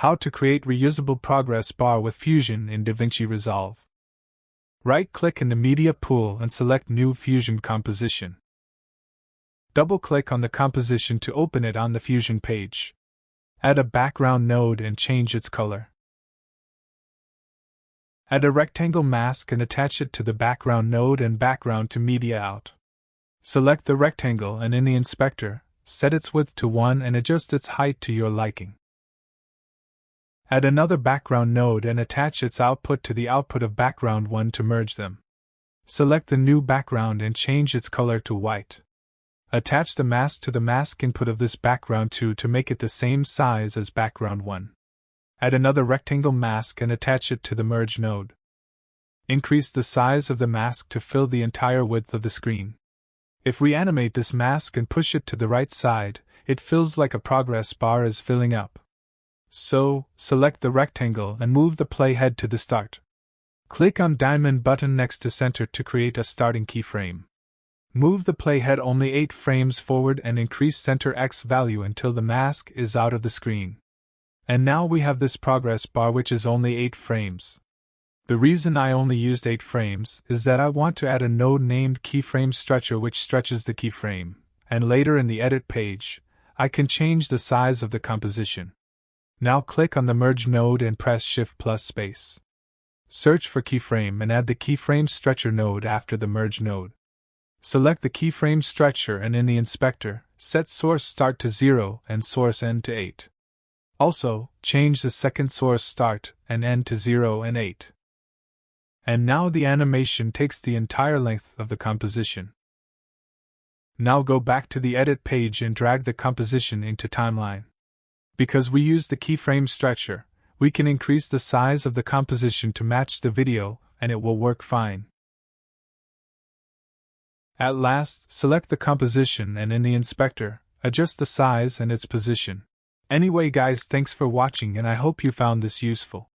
How to create reusable progress bar with Fusion in Davinci Resolve. Right-click in the media pool and select New Fusion Composition. Double-click on the composition to open it on the Fusion page. Add a background node and change its color. Add a rectangle mask and attach it to the background node and background to media out. Select the rectangle and in the inspector, set its width to 1 and adjust its height to your liking. Add another background node and attach its output to the output of background 1 to merge them. Select the new background and change its color to white. Attach the mask to the mask input of this background 2 to make it the same size as background 1. Add another rectangle mask and attach it to the merge node. Increase the size of the mask to fill the entire width of the screen. If we animate this mask and push it to the right side, it feels like a progress bar is filling up. So, select the rectangle and move the playhead to the start. Click on diamond button next to center to create a starting keyframe. Move the playhead only 8 frames forward and increase center X value until the mask is out of the screen. And now we have this progress bar which is only 8 frames. The reason I only used 8 frames is that I want to add a node named keyframe stretcher which stretches the keyframe, and later in the edit page, I can change the size of the composition. Now click on the merge node and press Shift plus space. Search for keyframe and add the keyframe stretcher node after the merge node. Select the keyframe stretcher and in the inspector, set source start to 0 and source end to 8. Also, change the second source start and end to 0 and 8. And now the animation takes the entire length of the composition. Now go back to the edit page and drag the composition into timeline. Because we use the keyframe stretcher, we can increase the size of the composition to match the video, and it will work fine. At last, select the composition and in the inspector, adjust the size and its position. Anyway guys, thanks for watching and I hope you found this useful.